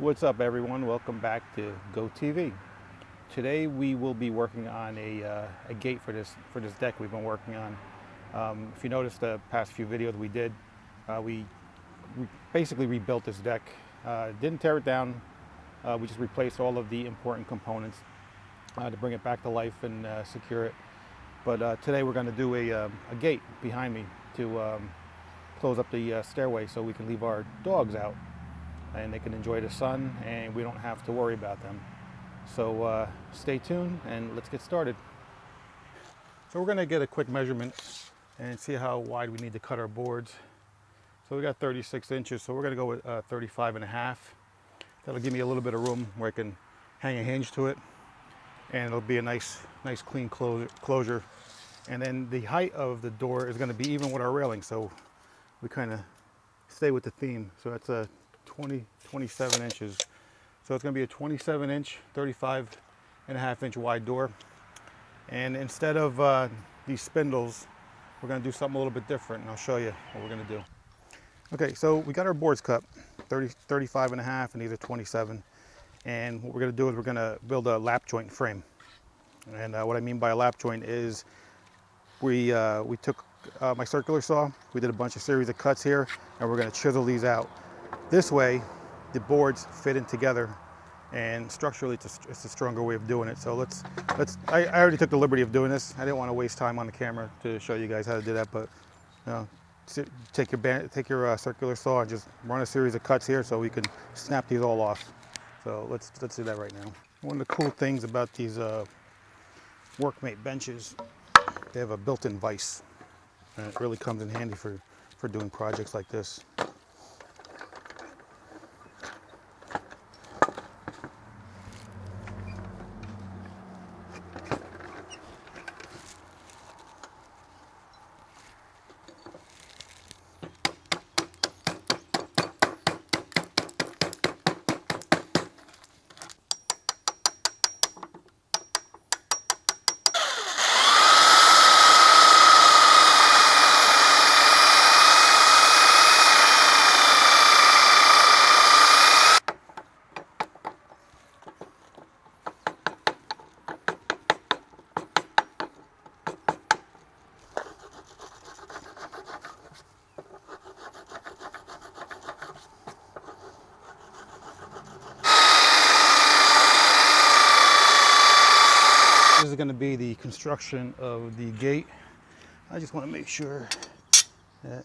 What's up, everyone? Welcome back to GoTV. Today we will be working on a gate for this deck we've been working on. If you noticed the past few videos we did, we basically rebuilt this deck. Didn't tear it down. We just replaced all of the important components to bring it back to life and secure it. But today we're going to do a gate behind me to close up the stairway so we can leave our dogs out and they can enjoy the sun and we don't have to worry about them. So stay tuned and let's get started. So we're going to get a quick measurement and see how wide we need to cut our boards. So we got 36 inches, so we're going to go with 35 and a half. That'll give me a little bit of room where I can hang a hinge to it, and it'll be a nice clean closure. And then the height of the door is going to be even with our railing, so we kind of stay with the theme. So that's a 27 inches. So it's going to be a 27 inch, 35 and a half inch wide door. And instead of these spindles, we're going to do something a little bit different, and I'll show you what we're going to do. Okay, so we got our boards cut, 35 and a half, and these are 27. And what we're going to do is we're going to build a lap joint frame. And what I mean by a lap joint is we took my circular saw, we did a series of cuts here, and we're going to chisel these out. This way, the boards fit in together, and structurally it's a stronger way of doing it. So I already took the liberty of doing this. I didn't want to waste time on the camera to show you guys how to do that, but take your circular saw and just run a series of cuts here so we can snap these all off. So let's do that right now. One of the cool things about these Workmate benches, they have a built-in vise, and it really comes in handy for doing projects like this. This is going to be the construction of the gate. I just want to make sure that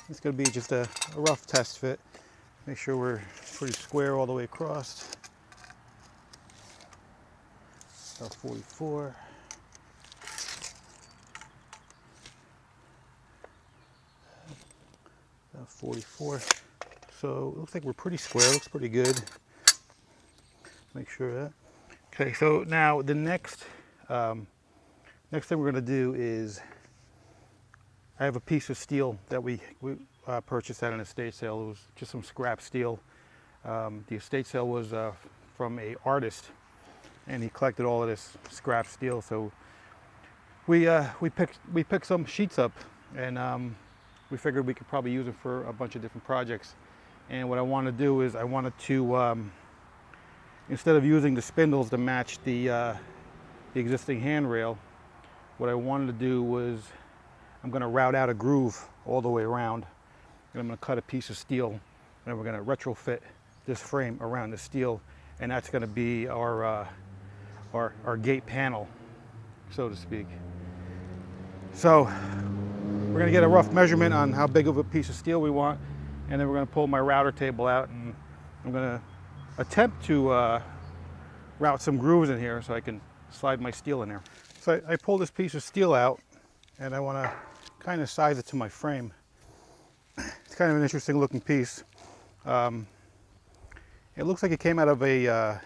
it's going to be just a rough test fit. Make sure we're pretty square all the way across. About 44. About 44. So it looks like we're pretty square. Looks pretty good. Make sure that. Okay, so now the next thing we're going to do is, I have a piece of steel that we purchased at an estate sale. It was just some scrap steel. The estate sale was from an artist, and he collected all of this scrap steel. So we picked some sheets up, and we figured we could probably use it for a bunch of different projects. And what I want to do is I wanted to instead of using the spindles to match the existing handrail, what I wanted to do was I'm going to route out a groove all the way around, and I'm going to cut a piece of steel, and we're going to retrofit this frame around the steel, and that's going to be our gate panel, so to speak. So we're going to get a rough measurement on how big of a piece of steel we want, and then we're going to pull my router table out, and I'm going to attempt to route some grooves in here so I can slide my steel in there. So I pull this piece of steel out, and I want to kind of size it to my frame. It's kind of an interesting looking piece. It looks like it came out of a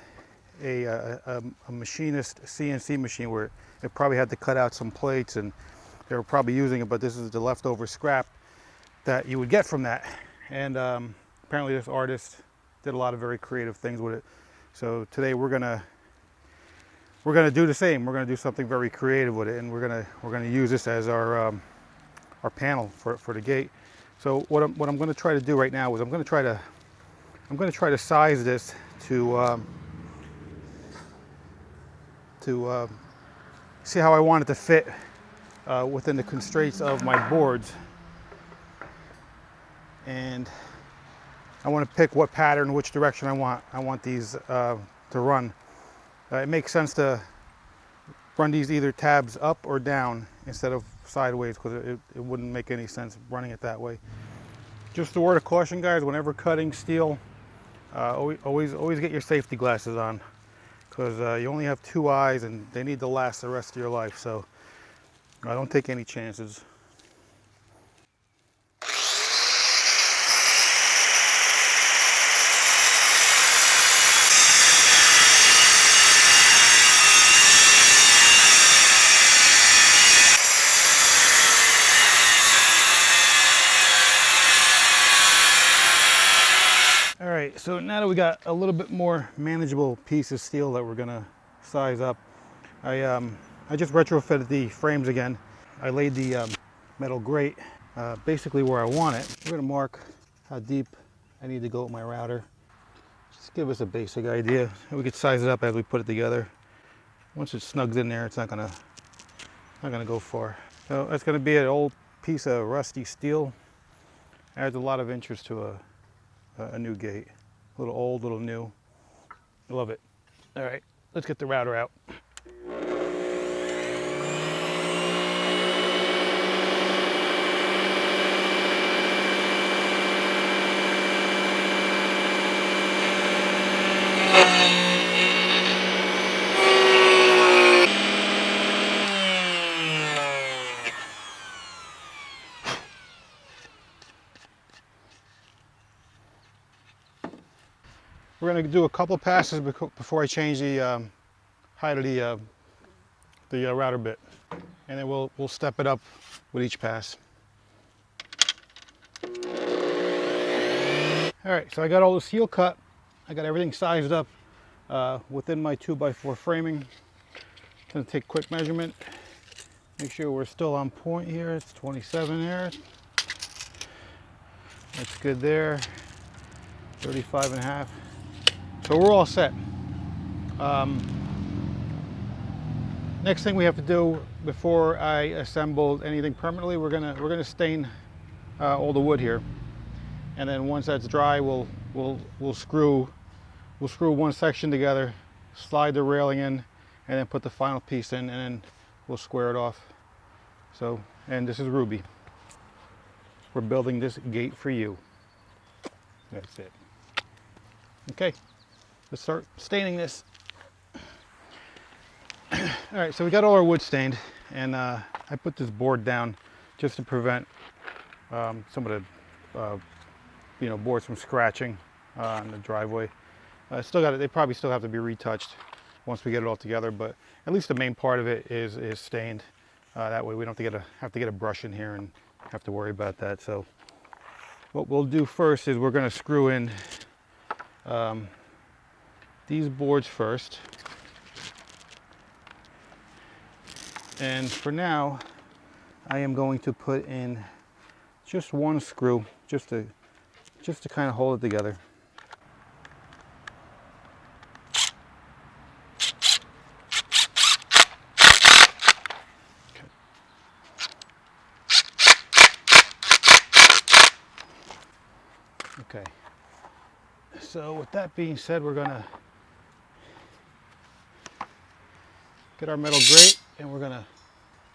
machinist CNC machine where it probably had to cut out some plates, and they were probably using it, but this is the leftover scrap that you would get from that. And apparently this artist did a lot of very creative things with it. So today we're gonna do the same. We're gonna do something very creative with it, and we're gonna use this as our panel for the gate. So what I'm gonna try to do right now is I'm gonna try to I'm going to try to size this to see how I want it to fit within the constraints of my boards. And I want to pick what pattern, which direction I want these to run. It makes sense to run these either tabs up or down instead of sideways, because it wouldn't make any sense running it that way. Just a word of caution, guys, whenever cutting steel, always get your safety glasses on, because you only have two eyes and they need to last the rest of your life, so don't take any chances. All right, so now that we got a little bit more manageable piece of steel that we're gonna size up, I just retrofitted the frames again. I laid the metal grate basically where I want it. We're gonna mark how deep I need to go with my router. Just give us a basic idea. We could size it up as we put it together. Once it snugs in there, it's not gonna go far. So it's gonna be an old piece of rusty steel. Adds a lot of interest to a new gate. A little old, a little new. I love it. All right, let's get the router out. We're going to do a couple passes before I change the height of the router bit, and then we'll step it up with each pass. All right, so I got all the steel cut. I got everything sized up within my 2x4 framing. I'm going to take a quick measurement. Make sure we're still on point here. It's 27 there. That's good there. 35.5. So we're all set. Next thing we have to do before I assemble anything permanently, we're gonna stain all the wood here, and then once that's dry, we'll screw one section together, slide the railing in, and then put the final piece in, and then we'll square it off. So, and this is Ruby. We're building this gate for you. That's it. Okay. Let's start staining this. All right, so we got all our wood stained, and I put this board down just to prevent some of the boards from scratching on the driveway. Still got it. They probably still have to be retouched once we get it all together, but at least the main part of it is stained. That way we don't have to get a brush in here and have to worry about that. So what we'll do first is we're going to screw in these boards first, and for now I am going to put in just one screw just to kind of hold it together. Okay, so with that being said, we're gonna get our metal grate and we're gonna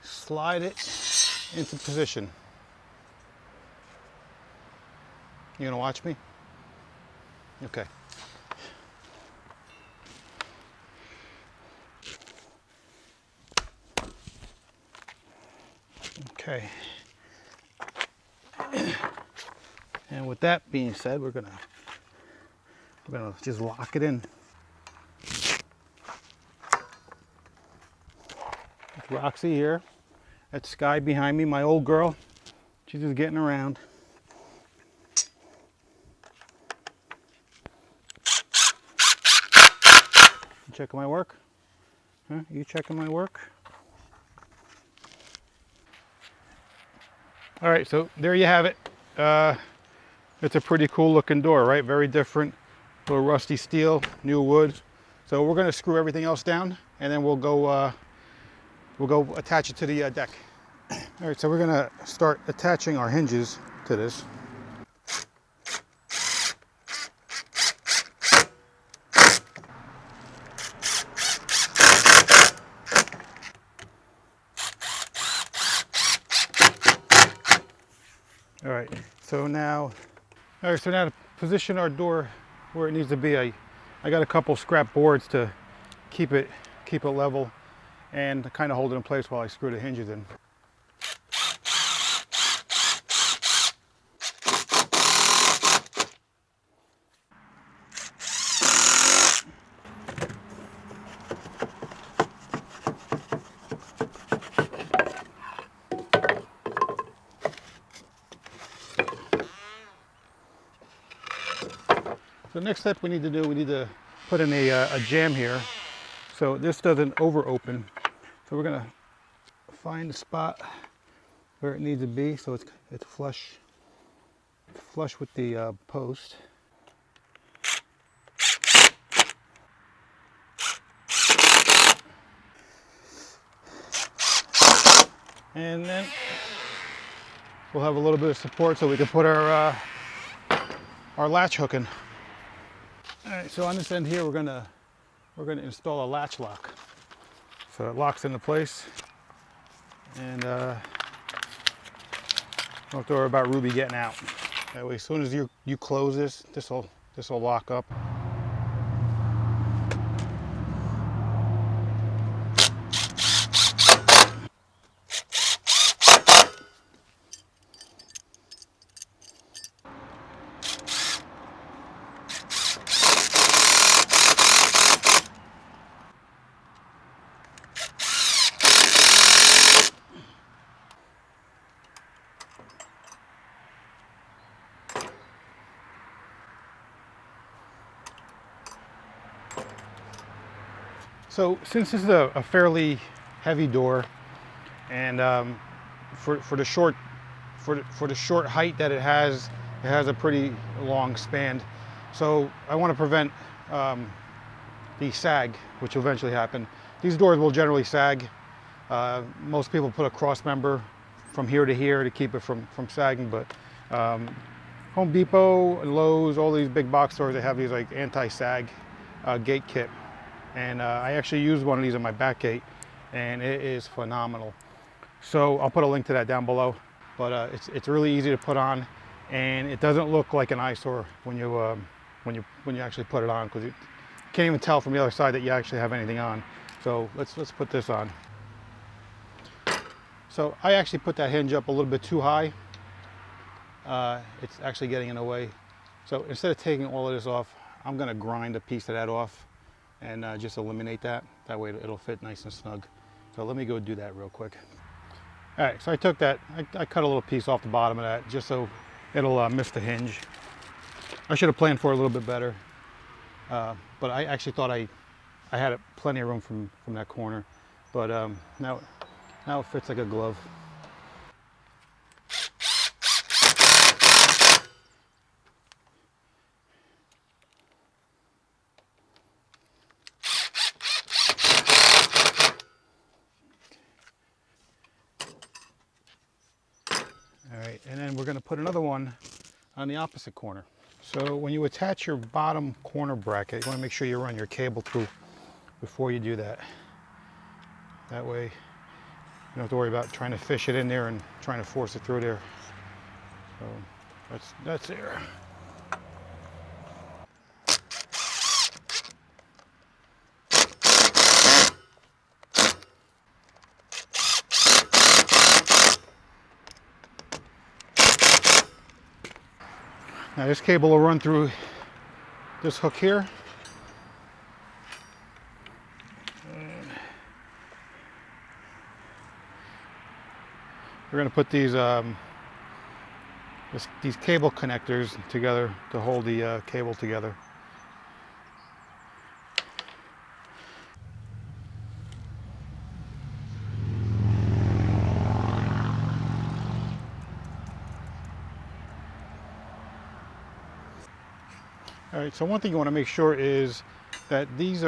slide it into position. You gonna watch me? Okay. Okay. And with that being said, we're gonna just lock it in. It's Roxy here. That's Sky behind me, my old girl. She's just getting around. You checking my work? Huh? You checking my work? All right, so there you have it. It's a pretty cool looking door, right? Very different little rusty steel, new wood. So we're going to screw everything else down, and then we'll go attach it to the deck. All right, so we're going to start attaching our hinges to this. All right, so now to position our door where it needs to be, I got a couple scrap boards to keep it level and kind of hold it in place while I screw the hinges in. So next step we need to put in a jamb here so this doesn't over open. So we're gonna find the spot where it needs to be so it's flush with the post. And then we'll have a little bit of support so we can put our latch hook in. All right, so on this end here, we're gonna install a latch lock. So it locks into place, and don't have to worry about Ruby getting out. That way, as soon as you close this will lock up. So since this is a fairly heavy door, and for the short height that it has a pretty long span. So I want to prevent the sag, which will eventually happen. These doors will generally sag. Most people put a cross member from here to here to keep it from sagging, but Home Depot and Lowe's, all these big box stores, they have these like anti-sag gate kit. And I actually used one of these on my back gate, and it is phenomenal. So I'll put a link to that down below. But it's really easy to put on, and it doesn't look like an eyesore when you actually put it on, because you can't even tell from the other side that you actually have anything on. So let's put this on. So I actually put that hinge up a little bit too high. It's actually getting in the way. So instead of taking all of this off, I'm going to grind a piece of that off and just eliminate that. That way it'll fit nice and snug. So let me go do that real quick. All right, so I took that, I cut a little piece off the bottom of that just so it'll miss the hinge. I should have planned for it a little bit better, but I actually thought I had plenty of room from that corner. But now it fits like a glove. All right, and then we're going to put another one on the opposite corner. So when you attach your bottom corner bracket, you want to make sure you run your cable through before you do that. That way you don't have to worry about trying to fish it in there and trying to force it through there. So that's there. Now this cable will run through this hook here. We're going to put these cable connectors together to hold the cable together. All right, so one thing you want to make sure is that this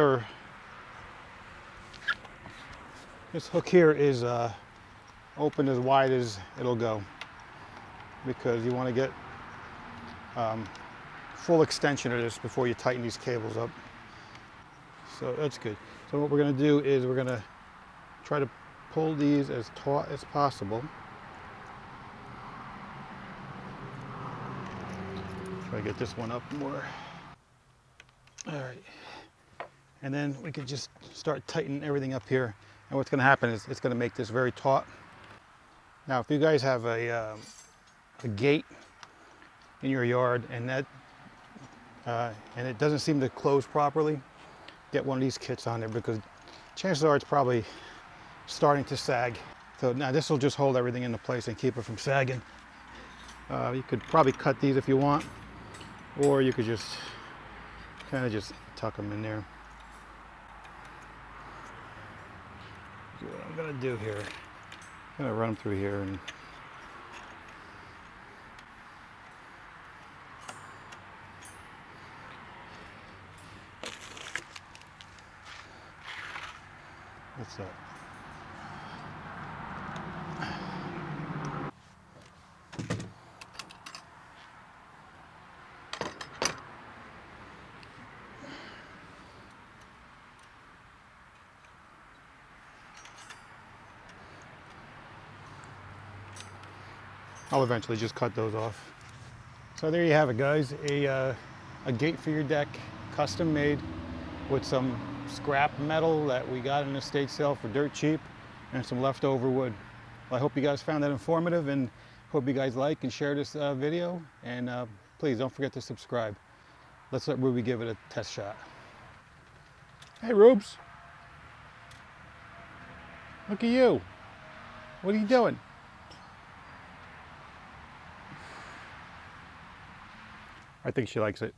hook here is open as wide as it'll go, because you want to get full extension of this before you tighten these cables up. So that's good. So what we're going to do is we're going to try to pull these as taut as possible. Try to get this one up more. All right. And then we can just start tightening everything up here. And what's going to happen is it's going to make this very taut. Now, if you guys have a gate in your yard and it doesn't seem to close properly, get one of these kits on there, because chances are it's probably starting to sag. So now this will just hold everything into place and keep it from sagging. You could probably cut these if you want, or you could just kind of just tuck them in there. So what I'm gonna do here, I'm gonna run them through here and what's that? I'll eventually just cut those off. So there you have it, guys. A gate for your deck, custom made with some scrap metal that we got in an estate sale for dirt cheap and some leftover wood. Well, I hope you guys found that informative, and hope you guys like and share this video. And please don't forget to subscribe. Let's let Ruby give it a test shot. Hey, Rubes. Look at you. What are you doing? I think she likes it.